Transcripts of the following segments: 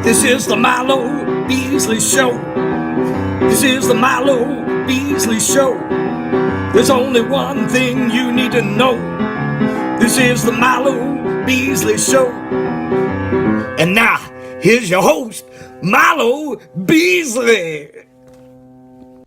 This is the Milo Beasley Show. This is the Milo Beasley Show. There's only one thing you need to know. This is the Milo Beasley Show. And now, here's your host, Milo Beasley.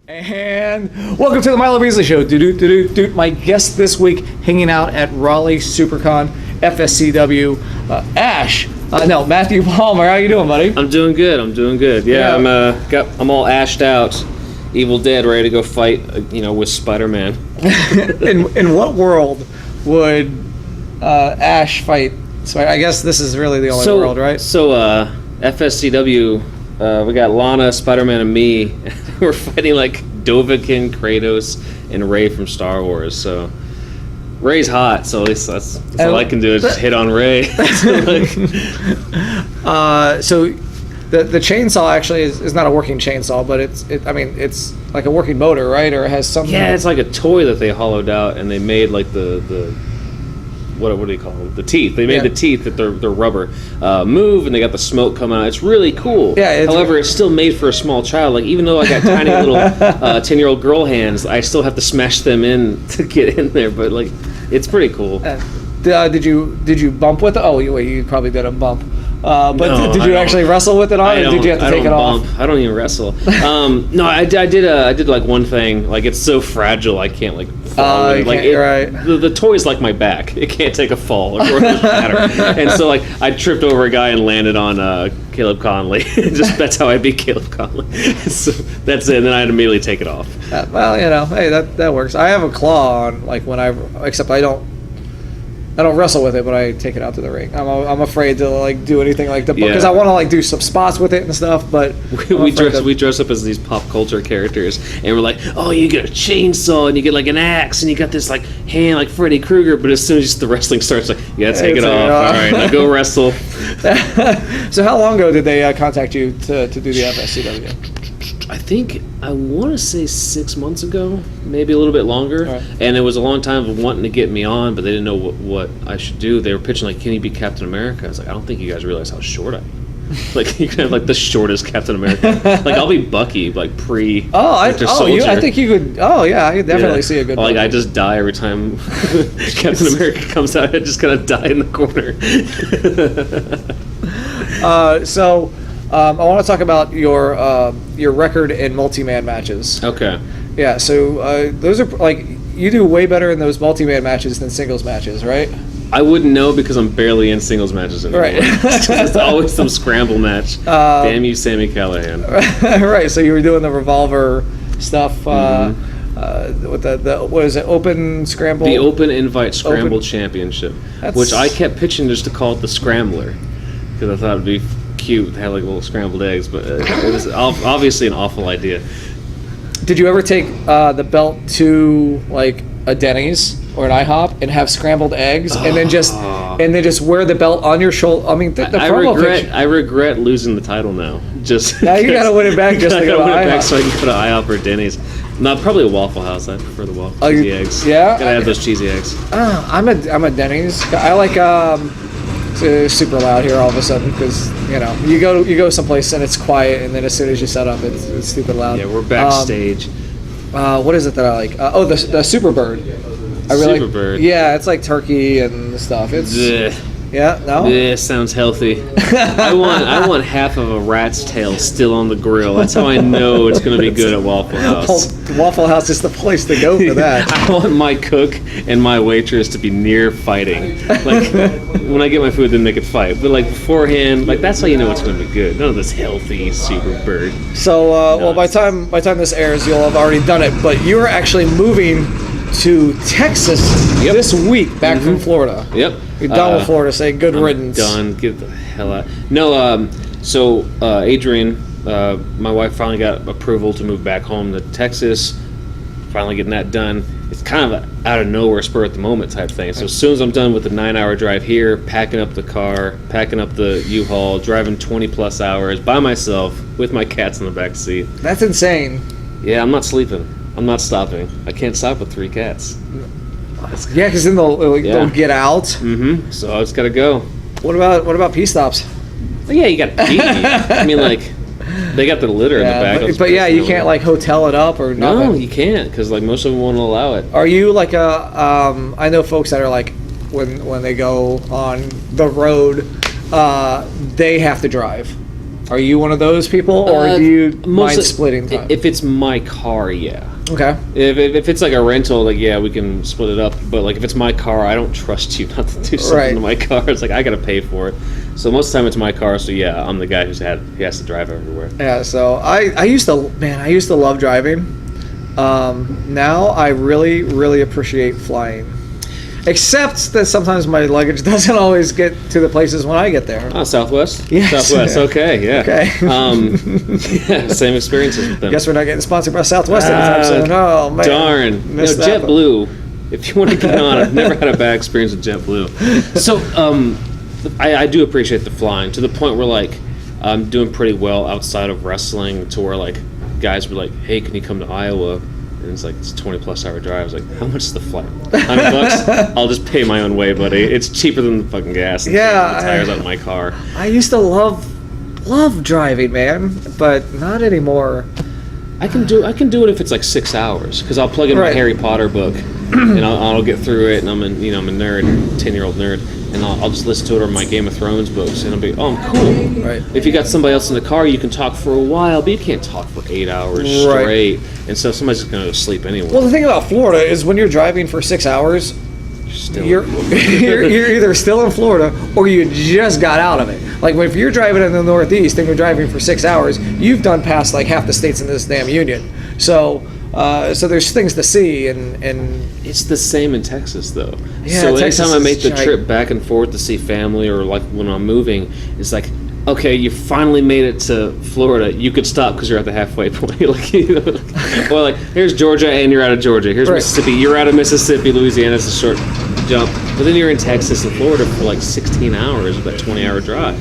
And welcome to the Milo Beasley Show. My guest this week, hanging out at Raleigh SuperCon FSCW, Matthew Palmer. How you doing, buddy? I'm doing good. Yeah. I'm all ashed out, Evil Dead, ready to go fight, with Spider-Man. in what world would Ash fight? So I guess this is really the only world, right? So FSCW, we got Lana, Spider-Man, and me. We're fighting like Dovahkiin, Kratos, and Rey from Star Wars. So Rey's hot, so at least that's all I can do is just hit on Rey. So the chainsaw actually is not a working chainsaw, but it's like a working motor, right? Or it has something. Yeah, it's like a toy that they hollowed out and they made like the what do you call them? The teeth. They made the teeth that they're rubber move, and they got the smoke coming out. It's really cool. Yeah. However, it's still made for a small child. Like, even though I got tiny little 10-year-old girl hands, I still have to smash them in to get in there. But like, it's pretty cool. Did you bump with it? Oh, you probably didn't bump. Did you actually wrestle with it on, or did you have to take it off? I don't even wrestle. No, I did like one thing. Like, it's so fragile, I can't like fall. Right. The toy's like my back. It can't take a fall or it doesn't matter. And so like I tripped over a guy and landed on Caleb Conley. That's how I beat Caleb Conley. So that's it. And then I had to immediately take it off. Hey, that works. I have a claw on, like, except I don't wrestle with it, but I take it out to the ring. I'm afraid to like do anything like that because I want to like do some spots with it and stuff. But we dress up as these pop culture characters, and we're like, oh, you get a chainsaw and you get like an axe and you got this like hand like Freddy Krueger. But as soon as the wrestling starts, like, you gotta take it off. All right, now go wrestle. So how long ago did they contact you to do the FSCW? I want to say 6 months ago, maybe a little bit longer. Right. And it was a long time of wanting to get me on, but they didn't know what I should do. They were pitching like, can you be Captain America? I was like, I don't think you guys realize how short I am. Like, you can have like the shortest Captain America. Like, I'll be Bucky, like pre. I think you could. Oh yeah, I could definitely see a good. Like, I just die every time Captain America comes out. I just kind of die in the corner. I want to talk about your record in multi-man matches. Okay. Yeah, so those are like, you do way better in those multi-man matches than singles matches, right? I wouldn't know because I'm barely in singles matches anymore. Right. It's always some scramble match. Damn you, Sami Callihan. Right, so you were doing the revolver stuff with the what is it, open scramble? The Open Invite Scramble Championship, which I kept pitching just to call it the Scrambler because I thought it would be cute to have like little scrambled eggs, but it was obviously an awful idea. Did you ever take the belt to like a Denny's or an IHOP and have scrambled eggs and then just wear the belt on your shoulder? I mean, I regret losing the title now. Now you gotta win it back just to go to IHOP. So I can go to IHOP or Denny's. Not probably a Waffle House. I prefer the cheesy eggs. Yeah, gotta have those cheesy eggs. I'm a Denny's. I like it's super loud here all of a sudden because you go someplace and it's quiet, and then as soon as you set up, it's stupid loud. Yeah, we're backstage. What is it that I like? The Super Bird. Super Bird. Yeah, it's like turkey and stuff. It's yeah, no. Yeah, sounds healthy. I want half of a rat's tail still on the grill. That's how I know it's going to be good at Waffle House. Waffle House is the place to go for that. I want my cook and my waitress to be near fighting. Like, when I get my food, then they could fight. But like beforehand, like, that's how you know it's going to be good. None of this healthy Super Bird. So, well, by time this airs, you'll have already done it. But you're actually moving to Texas this week, back from Florida. Yep. You're done with Florida. Say good riddance. Done. Get the hell out. No. So Adrian, my wife, finally got approval to move back home to Texas. Finally getting that done. It's kind of out of nowhere, spur at the moment type thing. So as soon as I'm done with the 9-hour drive here, packing up the car, packing up the U-Haul, driving 20 plus hours by myself with my cats in the back seat. That's insane. Yeah, I'm not sleeping. I'm not stopping. I can't stop with 3 cats. Yeah, because then they'll get out. Mm-hmm. So I just gotta go. What about pee stops? Yeah, you got to pee. I mean, like, they got the litter in the back. But yeah, you can't like hotel it up or nothing. No, you can't, because like most of them won't allow it. Are you like I know folks that are like when they go on the road, they have to drive. Are you one of those people, or do you mind splitting time? If it's my car, yeah. Okay. If it's like a rental, like yeah, we can split it up. But like if it's my car, I don't trust you not to do something to my car. It's like I gotta pay for it. So most of the time it's my car. So yeah, I'm the guy he has to drive everywhere. Yeah. So I used to love driving. Now I really appreciate flying. Except that sometimes my luggage doesn't always get to the places when I get there. Oh, Southwest? Yes. Southwest, okay, yeah. Okay. Yeah, same experiences with them. Guess we're not getting sponsored by Southwest anytime soon. Oh, man. Darn. JetBlue, if you want to get on, I've never had a bad experience with JetBlue. So, I do appreciate the flying, to the point where, like, I'm doing pretty well outside of wrestling, to where, like, guys were like, hey, can you come to Iowa? And it's like, it's a 20-plus hour drive. I was like, how much is the flight? $100? I'll just pay my own way, buddy. It's cheaper than the fucking gas. And the tires out of my car. I used to love driving, man, but not anymore. I can do it if it's like 6 hours, because I'll plug in my Harry Potter book, and I'll get through it. And I'm a nerd, 10-year-old nerd, and I'll just listen to it, or my Game of Thrones books, and I'll be, oh, I'm cool. Right. If you got somebody else in the car, you can talk for a while, but you can't talk for 8 hours straight. And so somebody's just gonna go to sleep anyway. Well, the thing about Florida is when you're driving for 6 hours, you're either still in Florida or you just got out of it. Like if you're driving in the Northeast and you're driving for 6 hours, you've done past like half the states in this damn union. So there's things to see, and it's the same in Texas though. Yeah, so Texas anytime I make the giant. trip back and forth to see family, or like when I'm moving, it's like, okay, you finally made it to Florida. You could stop because you're at the halfway point. Or like, here's Georgia and you're out of Georgia. Here's Mississippi, you're out of Mississippi. Louisiana's a short jump. But then you're in Texas and Florida for like 16 hours with that 20-hour drive.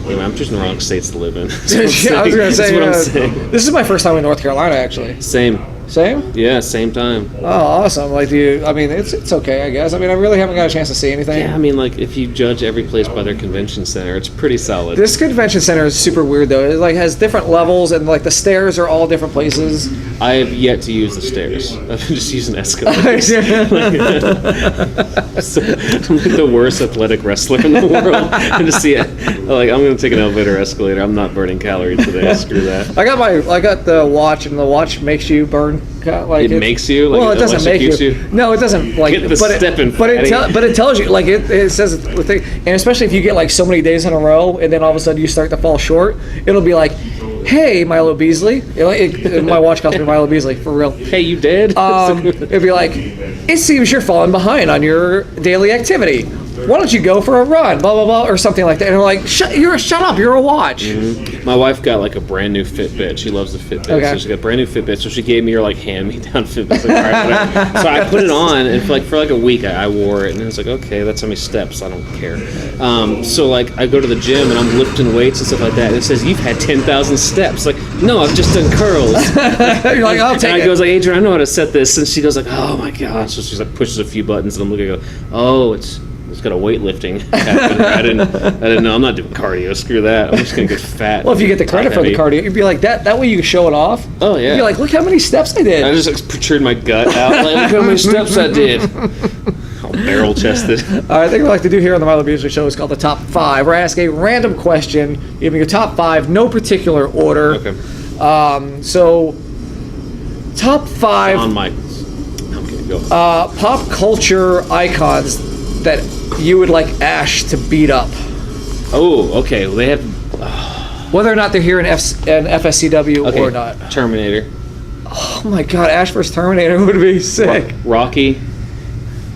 Anyway, I'm choosing the wrong states to live in. I was going to say, that's what I'm saying. This is my first time in North Carolina, actually. Same. Yeah, same time. Oh, awesome. Like, it's okay, I guess. I mean, I really haven't got a chance to see anything. Yeah, I mean, like, if you judge every place by their convention center, it's pretty solid. This convention center is super weird, though. It, like, has different levels, and, like, the stairs are all different places. I have yet to use the stairs. I've been just using escalators. So, I'm like the worst athletic wrestler in the world. And to see it, like, I'm going to take an elevator or escalator. I'm not burning calories today. Screw that. I got the watch, and the watch makes you burn. Like it makes you. Like, well, it doesn't make you. No, it doesn't. Like, get the but it tells you. Like it says, and especially if you get like so many days in a row, and then all of a sudden you start to fall short, it'll be like, "Hey, Milo Beasley." My watch calls me Milo Beasley for real. Hey, you did? It'd be like, "It seems you're falling behind on your daily activity. Why don't you go for a run?" Blah blah blah, or something like that. And I'm like, "Shut up! You're a watch." Mm-hmm. My wife got like a brand new Fitbit. She loves the Fitbit, so she got a brand new Fitbit. So she gave me her like hand-me-down Fitbit. Like, all right, whatever. So I put it on, and for like a week, I wore it, and it was like, okay, that's how many steps. I don't care. So like I go to the gym and I'm lifting weights and stuff like that. And it says you've had 10,000 steps. Like, no, I've just done curls. You're like, I'll take it. And I goes like, Adrian, I know how to set this, and she goes like, oh my gosh. So she's like pushes a few buttons, and I'm looking, I go, oh, it's got a weightlifting. I didn't know. I'm not doing cardio. Screw that. I'm just gonna get fat. Well, if you get the credit for the cardio, you'd be like that way you show it off. Oh yeah. You'd be like, look how many steps I did. I just like, protrude my gut out. Like, look how many steps I did. All barrel chested. I think we like to do here on the Milo Beasley Show is called the Top 5. Where I ask a random question, give me your top 5, no particular order. Okay. So top 5. On my. Okay, go. Pop culture icons that you would like Ash to beat up. Oh, okay. Well, they have. Whether or not they're here in FSCW or not. Terminator. Oh my God, Ash vs. Terminator would be sick. Rocky.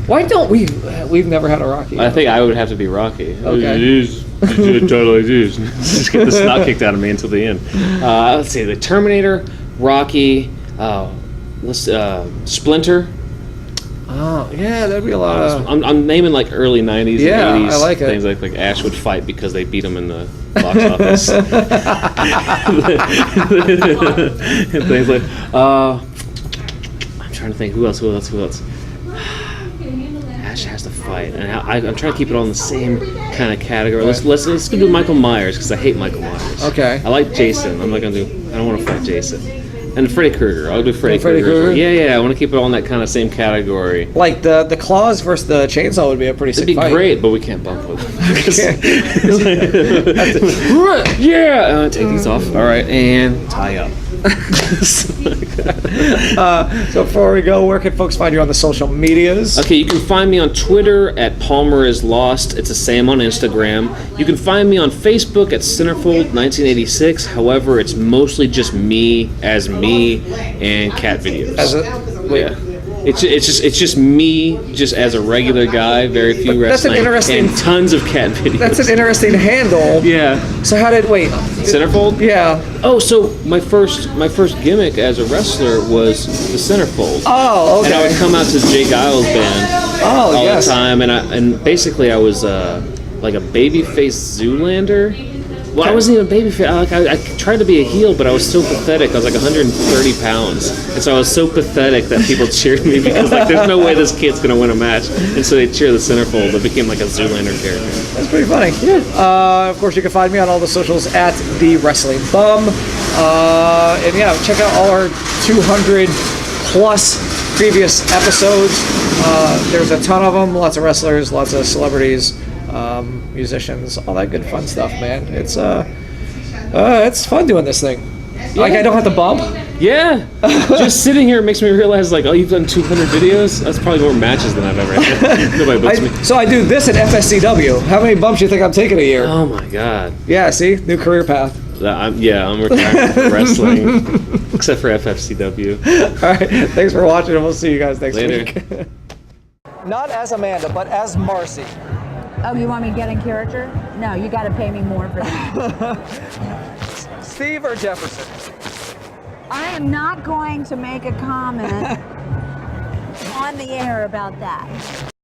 Why don't we? We've never had a Rocky. I think I would have to be Rocky. Okay. Totally just get the snot kicked out of me until the end. Let's see. The Terminator, Rocky. Splinter. Oh yeah, that'd be a lot of. I'm naming like early '90s and '80s I like it. things like Ash would fight because they beat him in the box office. And things like I'm trying to think who else. Ash has to fight, and I'm trying to keep it all in the same kind of category. Let's go do Michael Myers because I hate Michael Myers. Okay. I like Jason. I'm not gonna do. I don't want to fight Jason. And Freddy Krueger. I'll do Freddy Freddy Krueger. Krueger? Yeah. I want to keep it all in that kind of same category. Like the claws versus the chainsaw would be a pretty sick It'd be fight. great, but we can't bump with them. Okay. Yeah. Take these off. All right, and tie up. So before we go, where can folks find you on the social medias? Okay, you can find me on Twitter at Palmer is Lost. It's the same on Instagram. You can find me on Facebook at Centerfold1986. However, it's mostly just me as me and cat videos. Yeah. It's just me just as a regular guy. Very few That's an wrestling interesting- and tons of cat videos. That's an interesting handle. Yeah. So wait? Centerfold? Yeah. Oh, so my first gimmick as a wrestler was the centerfold. Oh, okay. And I would come out to Jay Giles' band all yes. the time, and basically I was like a babyface Zoolander. Well, I wasn't even a babyface. I tried to be a heel, but I was so pathetic. I was like 130 pounds, and so I was so pathetic that people cheered me because like there's no way this kid's gonna win a match, and so they cheer the centerfold. It became like a Zoolander character. That's pretty funny. Yeah. Of course, you can find me on all the socials at The Wrestling Bum. And yeah, check out all our 200 plus previous episodes. There's a ton of them. Lots of wrestlers, lots of celebrities, musicians, all that good fun stuff, man. It's fun doing this thing. Like I don't have to bump. Yeah, just sitting here makes me realize like, oh, you've done 200 videos. That's probably more matches than I've ever had. Nobody books me. So I do this at FSCW. How many bumps do you think I'm taking a year? Oh my god. Yeah, see, new career path. I'm retired from wrestling, except for FFCW. All right, thanks for watching, and we'll see you guys next Later. week. Not as Amanda, but as Marcy. Oh, you want me to get in character? No, you got to pay me more for that. Steve or Jefferson? I am not going to make a comment on the air about that.